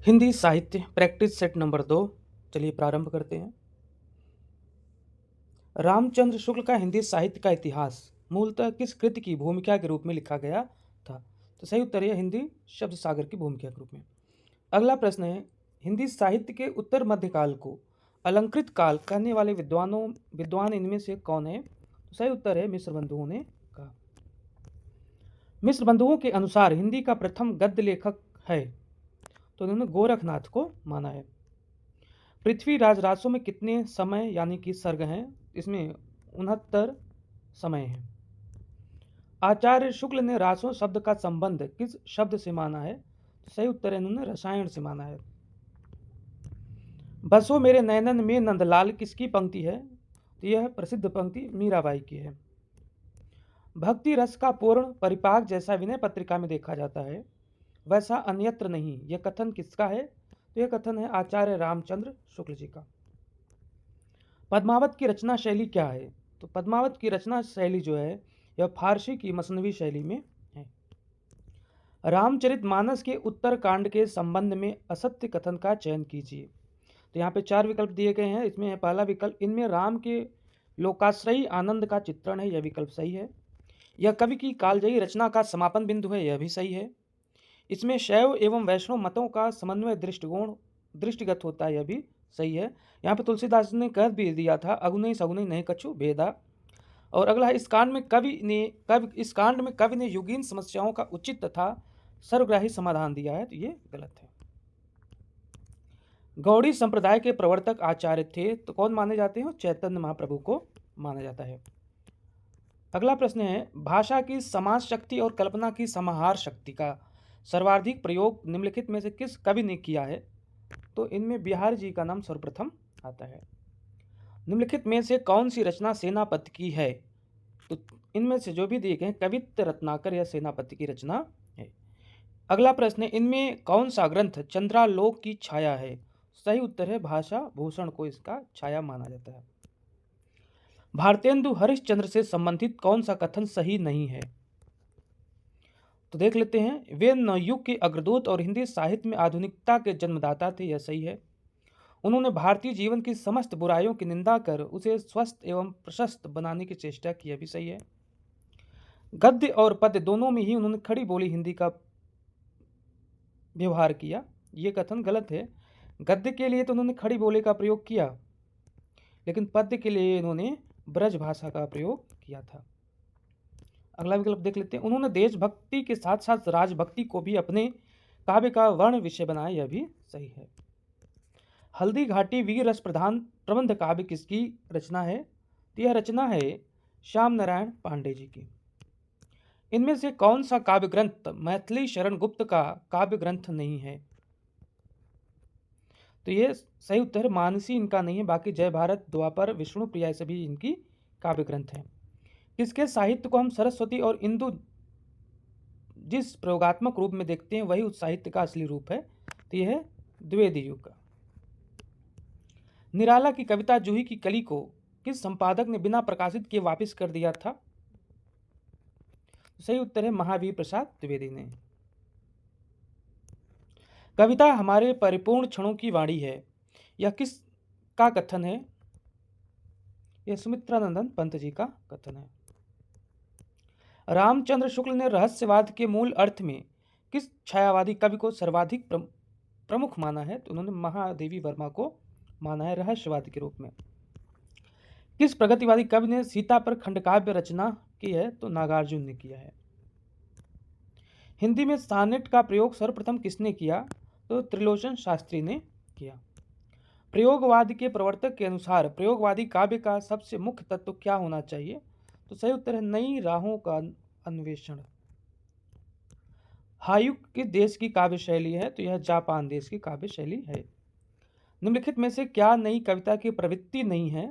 हिंदी साहित्य practice set number 2। चलिए प्रारंभ करते हैं। रामचंद्र शुक्ल का हिंदी साहित्य का इतिहास मूलतः किस कृति की भूमिका के रूप में लिखा गया था? तो सही उत्तर है हिंदी शब्द सागर की भूमिका के रूप में। अगला प्रश्न है, हिंदी साहित्य के उत्तर मध्यकाल को अलंकृत काल कहने वाले विद्वान इनमें से कौन है? तो सही उत्तर है मिश्र बंधुओं ने कहा। मिश्र बंधुओं के अनुसार हिंदी का प्रथम गद्य लेखक है, तो उन्होंने गोरखनाथ को माना है। पृथ्वीराज रासों में कितने समय यानी कि सर्ग हैं? इसमें 69 समय हैं। आचार्य शुक्ल ने रासों शब्द का संबंध किस शब्द से माना है? तो सही उत्तर है इन्होंने रसायन से माना है। बसो मेरे नैनन में नंदलाल किसकी पंक्ति है? तो यह प्रसिद्ध पंक्ति मीराबाई की है। भक्ति रस का पूर्ण परिपाक जैसा विनय पत्रिका में देखा जाता है, वैसा अन्यत्र नहीं, यह कथन किसका है? तो यह कथन है आचार्य रामचंद्र शुक्ल जी का। पद्मावत की रचना शैली क्या है? तो पद्मावत की रचना शैली जो है यह फारसी की मसनवी शैली में है। रामचरितमानस के उत्तर कांड के संबंध में असत्य कथन का चयन कीजिए। तो यहाँ पे 4 विकल्प दिए गए हैं। इसमें है पहला विकल्प, इनमें राम के लोकाश्रयी आनंद का चित्रण है, यह विकल्प सही है। यह कवि की कालजयी रचना का समापन बिंदु है, यह भी सही है। इसमें शैव एवं वैष्णव मतों का समन्वय दृष्टिगत होता है, यह भी सही है। यहाँ पे तुलसीदास ने कह भी दिया था, अगुनई सगुनई नहीं कछु भेदा। और अगला है, इस कांड में कवि ने युगीन समस्याओं का उचित तथा सर्वग्राही समाधान दिया है, तो ये गलत है। गौड़ी संप्रदाय के प्रवर्तक आचार्य थे, तो कौन माने जाते हैं? चैतन्य महाप्रभु को माना जाता है। अगला प्रश्न है, भाषा की समाज शक्ति और कल्पना की समाहार शक्ति का सर्वाधिक प्रयोग निम्नलिखित में से किस कवि ने किया है? तो इनमें बिहार जी का नाम सर्वप्रथम आता है। निम्नलिखित में से कौन सी रचना सेनापति की है? तो इनमें से जो भी दिए गए कवित्त रत्नाकर या सेनापति की रचना है। अगला प्रश्न है, इनमें कौन सा ग्रंथ चंद्रालोक की छाया है? सही उत्तर है भाषा भूषण को इसका छाया माना जाता है। भारतेंदु हरिश्चंद्र से संबंधित कौन सा कथन सही नहीं है? तो देख लेते हैं, वे नवयुग के अग्रदूत और हिंदी साहित्य में आधुनिकता के जन्मदाता थे, यह सही है। उन्होंने भारतीय जीवन की समस्त बुराइयों की निंदा कर उसे स्वस्थ एवं प्रशस्त बनाने की चेष्टा की, यह भी सही है। गद्य और पद्य दोनों में ही उन्होंने खड़ी बोली हिंदी का व्यवहार किया, यह कथन गलत है। गद्य के लिए तो उन्होंने खड़ी बोली का प्रयोग किया, लेकिन पद्य के लिए इन्होंने ब्रज भाषा का प्रयोग किया था। अगला विकल्प देख लेते हैं, उन्होंने देशभक्ति के साथ साथ राजभक्ति को भी अपने काव्य का वर्ण विषय बनाया, यह भी सही है। हल्दी घाटी वीर रस प्रधान प्रबंध काव्य किसकी रचना है? तो यह रचना है श्याम नारायण पांडे जी की। इनमें से कौन सा काव्य ग्रंथ मैथिली शरण गुप्त का काव्य ग्रंथ नहीं है? तो ये सही उत्तर है, मानसी इनका नहीं है, बाकी जय भारत, द्वापर, विष्णु प्रिया सभी इनकी काव्य ग्रंथ हैं। किसके साहित्य को हम सरस्वती और इंदु जिस प्रयोगात्मक रूप में देखते हैं वही उस साहित्य का असली रूप है? तो यह है द्विवेदी युग का। निराला की कविता जूही की कली को किस संपादक ने बिना प्रकाशित किए वापस कर दिया था? सही उत्तर है महावीर प्रसाद द्विवेदी ने। कविता हमारे परिपूर्ण क्षणों की वाणी है, यह किस का कथन है? यह सुमित्रानंदन पंत जी का कथन है। रामचंद्र शुक्ल ने रहस्यवाद के मूल अर्थ में किस छायावादी कवि को सर्वाधिक प्रमुख माना है? तो उन्होंने महादेवी वर्मा को माना है रहस्यवादी के रूप में। किस प्रगतिवादी कवि ने सीता पर खंडकाव्य रचना की है? तो नागार्जुन ने किया है। हिंदी में सानेट का प्रयोग सर्वप्रथम किसने किया? तो त्रिलोचन शास्त्री ने किया। प्रयोगवाद के प्रवर्तक के अनुसार प्रयोगवादी काव्य का सबसे मुख्य तत्व क्या होना चाहिए? तो सही उत्तर है नई राहों का अन्वेषण। हायुक किस देश की काव्य शैली है? तो यह जापान देश की काव्य शैली है। निम्नलिखित में से क्या नई कविता की प्रवृत्ति नहीं है?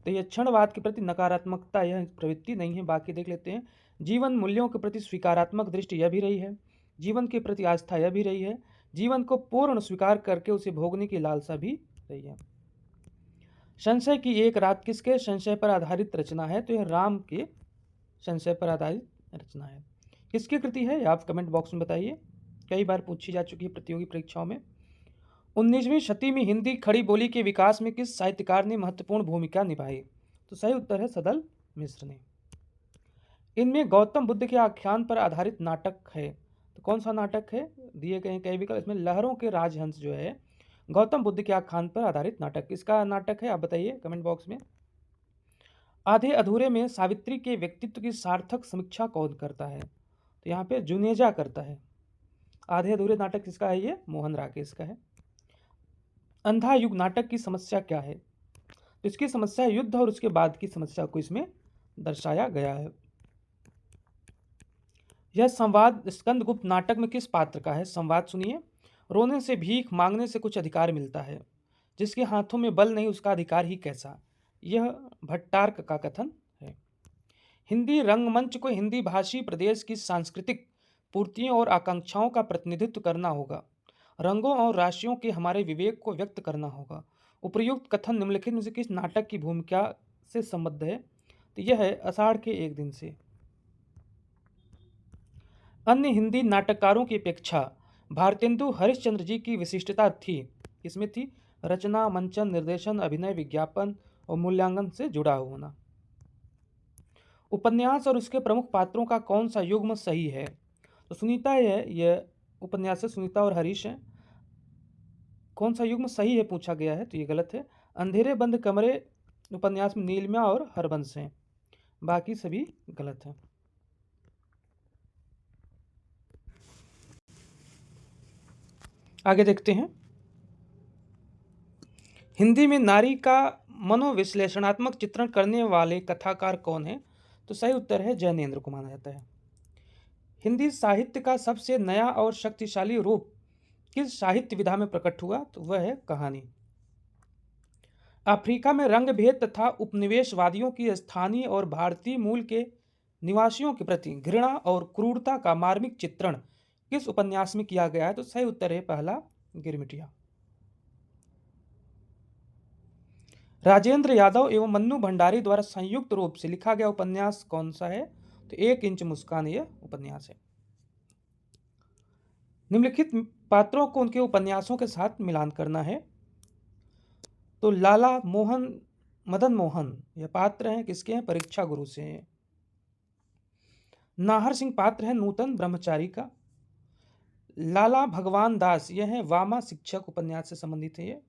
तो यह क्षणवाद के प्रति नकारात्मकता, यह प्रवृत्ति नहीं है। बाकी देख लेते हैं, जीवन मूल्यों के प्रति स्वीकारात्मक दृष्टि, यह भी रही है। जीवन के प्रति आस्था, यह भी रही है। जीवन को पूर्ण स्वीकार करके उसे भोगने की लालसा भी रही है। संशय की एक रात किसके संशय पर आधारित रचना है? तो यह राम के संशय पर आधारित रचना है। किसकी कृति है? आप कमेंट बॉक्स में बताइए, कई बार पूछी जा चुकी है प्रतियोगी परीक्षाओं में। 19वीं शती में हिंदी खड़ी बोली के विकास में किस साहित्यकार ने महत्वपूर्ण भूमिका निभाई? तो सही उत्तर है सदल मिश्र ने। इनमें गौतम बुद्ध के आख्यान पर आधारित नाटक है, तो कौन सा नाटक है? दिए गए कई विकल्प, इसमें लहरों के राजहंस जो है गौतम बुद्ध के आख्यान पर आधारित नाटक, इसका नाटक है, आप बताइए कमेंट बॉक्स में। आधे अधूरे में सावित्री के व्यक्तित्व की सार्थक समीक्षा कौन करता है? तो यहाँ पे जुनेजा करता है। आधे अधूरे नाटक किसका है? ये मोहन राकेश का है। अंधा युग नाटक की समस्या क्या है? तो इसकी समस्या युद्ध और उसके बाद की समस्या को इसमें दर्शाया गया है। यह संवाद स्कंदगुप्त नाटक में किस पात्र का है? संवाद सुनिए। रोने से भीख मांगने से कुछ अधिकार मिलता है, जिसके हाथों में बल नहीं उसका अधिकार ही कैसा? यह भट्टार्क का कथन है। हिंदी रंगमंच को हिंदी भाषी प्रदेश की सांस्कृतिक पूर्तियों और आकांक्षाओं का प्रतिनिधित्व करना होगा। रंगों और राशियों के हमारे विवेक को व्यक्त करना होगा। उपर्युक्त कथन निम्नलिखित में से किस नाटक की भूमिका से संबद्ध है? तो यह है आषाढ़ के एक दिन से। अन्य हिंदी नाटककारों की अपेक्षा भारतेंदु हरिश्चंद्र जी की विशिष्टता थी, इसमें थी रचना, मंचन, निर्देशन, अभिनय, विज्ञापन और मूल्यांकन से जुड़ा होना। उपन्यास और उसके प्रमुख पात्रों का कौन सा युग्म सही है? तो सुनीता है, यह उपन्यास से सुनीता और हरीश हैं। कौन सा युग्म सही है पूछा गया है, तो ये गलत है। अंधेरे बंद कमरे उपन्यास में नीलिमा और हरबंश हैं, बाकी सभी गलत हैं। आगे देखते हैं। हिंदी में नारी का मनोविश्लेषणात्मक चित्रण करने वाले कथाकार कौन है? तो सही उत्तर है जैनेन्द्र को माना जाता है। हिंदी साहित्य का सबसे नया और शक्तिशाली रूप किस साहित्य विधा में प्रकट हुआ? तो वह है कहानी। अफ्रीका में रंग भेद तथा उपनिवेशवादियों की स्थानीय और भारतीय मूल के निवासियों के प्रति घृणा और क्रूरता का मार्मिक चित्रण किस उपन्यास में किया गया है? तो सही उत्तर है पहला गिरमिटिया। राजेंद्र यादव एवं मन्नू भंडारी द्वारा संयुक्त रूप से लिखा गया उपन्यास कौन सा है? तो 1 इंच मुस्कान यह उपन्यास है। निम्नलिखित पात्रों को उनके उपन्यासों के साथ मिलान करना है। तो लाला मोहन मदन मोहन यह पात्र हैं किसके हैं? परीक्षा गुरु से हैं। नाहर सिंह पात्र है नूतन ब्रह्मचारी का। लाला भगवान दास यह है वामा शिक्षक उपन्यास से संबंधित है ये।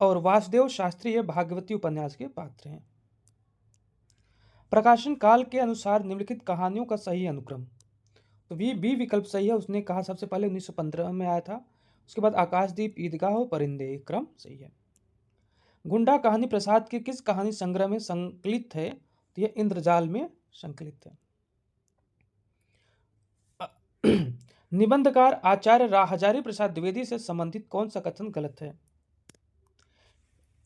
और वासुदेव शास्त्री यह भागवती उपन्यास के पात्र हैं। प्रकाशन काल के अनुसार निम्नलिखित कहानियों का सही अनुक्रम, तो बी विकल्प सही है। उसने कहा सबसे पहले 1915 में आया था, उसके बाद आकाशदीप, ईदगाह और परिंदे, क्रम सही है। गुंडा कहानी प्रसाद के किस कहानी संग्रह में संकलित है? तो यह इंद्रजाल में संकलित है। निबंधकार आचार्य हजारी प्रसाद द्विवेदी से संबंधित कौन सा कथन गलत है?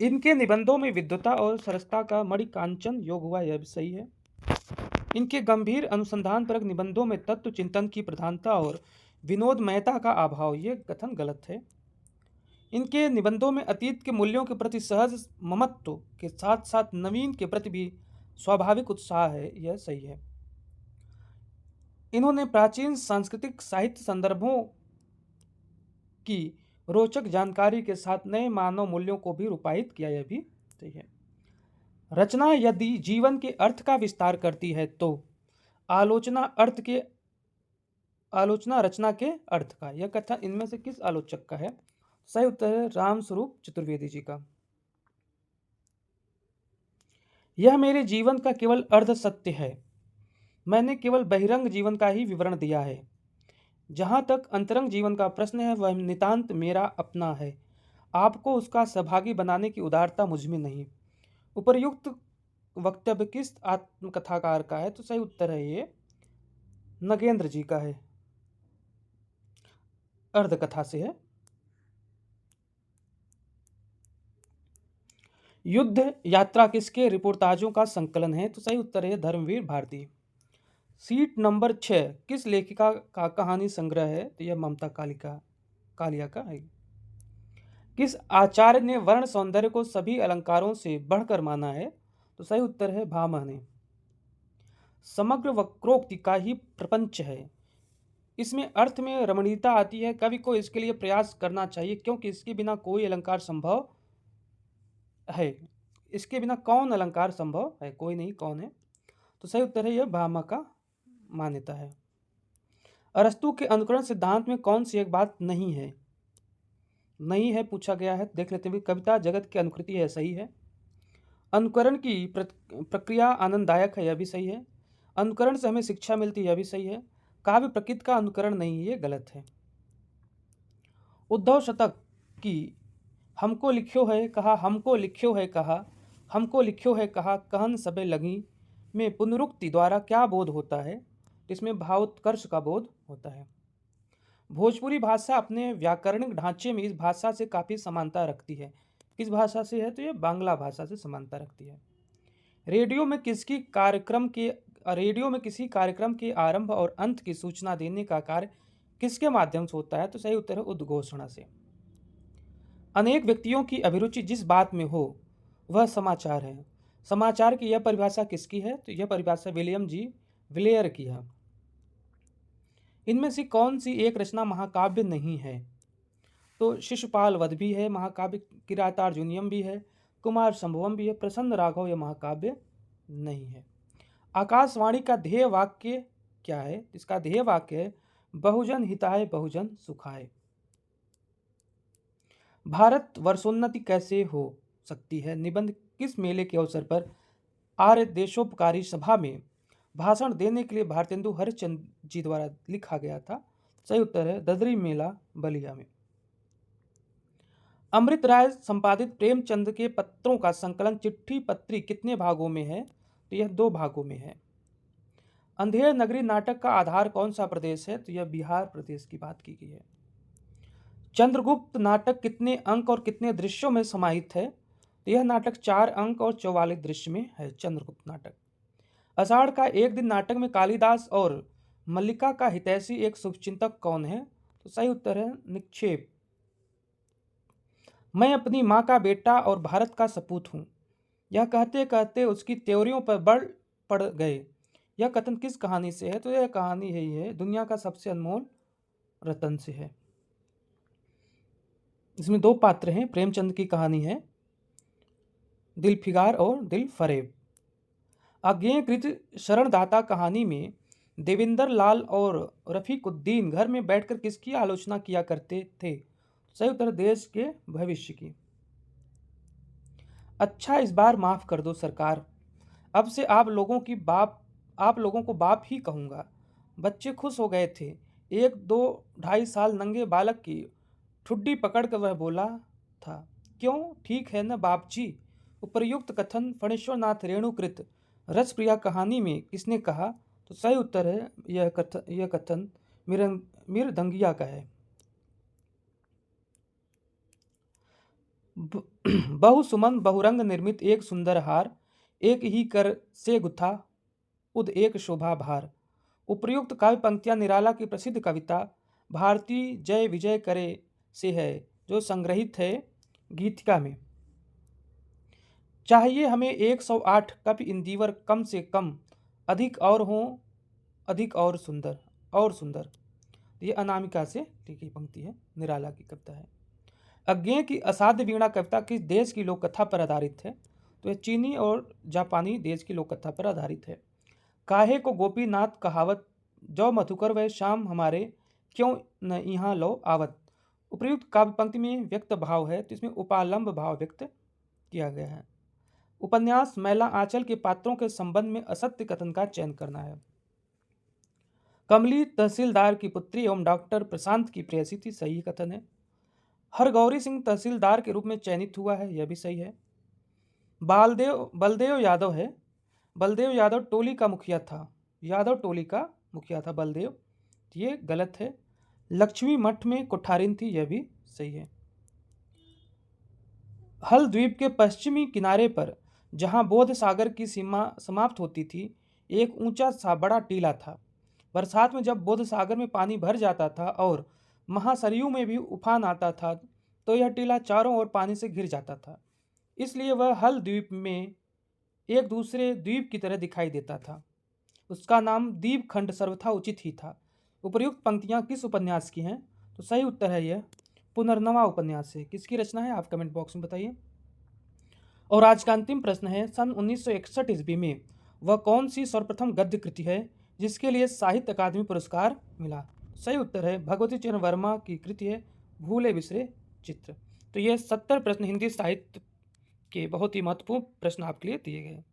इनके निबंधों में विद्वता और सरसता का मणिकांचन योग हुआ, यह भी सही है। इनके गंभीर अनुसंधानपरक निबंधों में तत्व चिंतन की प्रधानता और विनोदमयता का अभाव, यह कथन गलत है। इनके निबंधों में अतीत के मूल्यों के प्रति सहज ममत्व के साथ साथ नवीन के प्रति भी स्वाभाविक उत्साह है, यह सही है। इन्होंने प्राचीन सांस्कृतिक साहित्य संदर्भों की रोचक जानकारी के साथ नए मानव मूल्यों को भी रूपायित किया, यह भी सही है। रचना यदि जीवन के अर्थ का विस्तार करती है तो आलोचना रचना के अर्थ का, यह कथन इनमें से किस आलोचक का है? सही उत्तर है रामस्वरूप चतुर्वेदी जी का। यह मेरे जीवन का केवल अर्ध सत्य है, मैंने केवल बहिरंग जीवन का ही विवरण दिया है। जहां तक अंतरंग जीवन का प्रश्न है वह नितांत मेरा अपना है, आपको उसका सहभागी बनाने की उदारता मुझमें नहीं। उपर्युक्त वक्तव्य किस आत्मकथाकार का है? तो सही उत्तर है ये नगेंद्र जी का है, अर्धकथा से है। युद्ध यात्रा किसके रिपोर्टाजों का संकलन है? तो सही उत्तर है धर्मवीर भारती। सीट नंबर 6 किस लेखिका का कहानी संग्रह है? तो यह ममता कालिया का है। किस आचार्य ने वर्ण सौंदर्य को सभी अलंकारों से बढ़कर माना है? तो सही उत्तर है भामह ने। समग्र वक्रोक्ति का ही प्रपंच है, इसमें अर्थ में रमणीयता आती है। कवि को इसके लिए प्रयास करना चाहिए, क्योंकि इसके बिना कोई अलंकार संभव है। इसके बिना कौन अलंकार संभव है? कोई नहीं, कौन है? तो सही उत्तर है यह भामा का मान्यता है। अरस्तु के अनुकरण सिद्धांत में कौन सी एक बात नहीं है? नहीं है पूछा गया है, देख लेते हैं। कविता जगत की अनुकृति है, सही है। अनुकरण की प्रक्रिया आनंददायक है, यह भी सही है। अनुकरण से हमें शिक्षा मिलती है, यह भी सही है। काव्य प्रकृति का अनुकरण नहीं, ये गलत है। उद्धव शतक की हमको लिख्यो है कहा, हमको लिख्यो है कहा, हमको लिख्यो है कहा, कहन सबे लगी में पुनरुक्ति द्वारा क्या बोध होता है? इसमें भावोत्कर्ष का बोध होता है। भोजपुरी भाषा अपने व्याकरणिक ढांचे में इस भाषा से काफ़ी समानता रखती है। किस भाषा से है? तो ये बांग्ला भाषा से समानता रखती है। रेडियो में किसी कार्यक्रम के आरंभ और अंत की सूचना देने का कार्य किसके माध्यम से होता है? तो सही उत्तर है उद्घोषणा से। अनेक व्यक्तियों की अभिरुचि जिस बात में हो वह समाचार है। समाचार की यह परिभाषा किसकी है? तो यह परिभाषा विलियम जी ब्लेयर की है। इनमें से कौन सी एक रचना महाकाव्य नहीं है? तो शिशुपाल वध भी है महाकाव्य, किरातार्जुनीयम भी है, कुमार संभवम भी है, प्रसन्न राघव यह महाकाव्य नहीं है। आकाशवाणी का ध्येय वाक्य क्या है? इसका ध्येय वाक्य है बहुजन हिताय बहुजन सुखाय। भारत वर्षोन्नति कैसे हो सकती है निबंध किस मेले के अवसर पर आर्य देशोपकारी सभा में भाषण देने के लिए भारतेंदु हरिश्चंद्र जी द्वारा लिखा गया था? सही उत्तर है ददरी मेला बलिया में। अमृत राय संपादित प्रेमचंद के पत्रों का संकलन चिट्ठी पत्री कितने भागों में है? तो यह 2 भागों में है। अंधेर नगरी नाटक का आधार कौन सा प्रदेश है? तो यह बिहार प्रदेश की बात की गई है। चंद्रगुप्त नाटक कितने अंक और कितने दृश्यों में समाहित है? तो यह नाटक 4 अंक और 44 दृश्य में है, चंद्रगुप्त नाटक। आषाढ़ का एक दिन नाटक में कालिदास और मल्लिका का हितैषी एक शुभचिंतक कौन है? तो सही उत्तर है निक्षेप। मैं अपनी माँ का बेटा और भारत का सपूत हूँ, यह कहते कहते उसकी त्योरियों पर बल पड़ गए। यह कथन किस कहानी से है? तो यह कहानी है दुनिया का सबसे अनमोल रतन से है। इसमें 2 पात्र हैं, प्रेमचंद की कहानी है दिल फिगार और दिल फरेब। अज्ञेयकृत शरणदाता कहानी में देवेंद्र लाल और रफीकुद्दीन घर में बैठकर किसकी आलोचना किया करते थे? सही उत्तर देश के भविष्य की। अच्छा इस बार माफ कर दो सरकार, अब से आप लोगों को बाप ही कहूँगा। बच्चे खुश हो गए थे। 1, 2, 2.5 साल नंगे बालक की ठुड्डी पकड़कर वह बोला था, क्यों ठीक है न बाप जी? उपर्युक्त कथन फणेश्वरनाथ रेणुकृत रसप्रिया कहानी में किसने कहा? तो सही उत्तर है यह कथन मृदंगिया का है। बहुसुमन बहुरंग निर्मित एक सुंदर हार, एक ही कर से गुथा उद एक शोभा भार। उपर्युक्त काव्य पंक्तियां निराला की प्रसिद्ध कविता भारती जय विजय करे से है, जो संग्रहित है गीतिका में। चाहिए हमें 108 कप इंदिवर कम से कम, अधिक और हो अधिक और सुंदर। ये अनामिका से लिखी पंक्ति है, निराला की कविता है। अज्ञेय की असाध्य वीणा कविता किस देश की लोक कथा पर आधारित है? तो यह चीनी और जापानी देश की लोक कथा पर आधारित है। काहे को गोपीनाथ कहावत, जो मधुकर वह शाम हमारे, क्यों न यहाँ लो आवत। उपर्युक्त काव्य पंक्ति में व्यक्त भाव है, तो इसमें उपालंब भाव व्यक्त किया गया है। उपन्यास मैला आंचल के पात्रों के संबंध में असत्य कथन का चयन करना है। कमली तहसीलदार की पुत्री एवं डॉक्टर प्रशांत की प्रेयसी थी, सही कथन है। हरगौरी सिंह तहसीलदार के रूप में चयनित हुआ है, यह भी सही है। बलदेव यादव है, बलदेव यादव टोली का मुखिया था बलदेव, ये गलत है। लक्ष्मी मठ में कुठारिन थी, यह भी सही है। हल द्वीप के पश्चिमी किनारे पर जहां बोध सागर की सीमा समाप्त होती थी, एक ऊंचा सा बड़ा टीला था। बरसात में जब बोध सागर में पानी भर जाता था और महासरयू में भी उफान आता था, तो यह टीला चारों ओर पानी से घिर जाता था। इसलिए वह हल द्वीप में एक दूसरे द्वीप की तरह दिखाई देता था। उसका नाम द्वीप खंड सर्वथा उचित ही था। उपर्युक्त पंक्तियां किस उपन्यास की हैं? तो सही उत्तर है यह पुनर्नवा उपन्यास है। किसकी रचना है आप कमेंट बॉक्स में बताइए। और आज का अंतिम प्रश्न है, सन 1961 ईस्वी में वह कौन सी सर्वप्रथम गद्य कृति है जिसके लिए साहित्य अकादमी पुरस्कार मिला? सही उत्तर है भगवती चरण वर्मा की कृति है भूले बिसरे चित्र। तो ये 70 प्रश्न हिंदी साहित्य के बहुत ही महत्वपूर्ण प्रश्न आपके लिए दिए गए।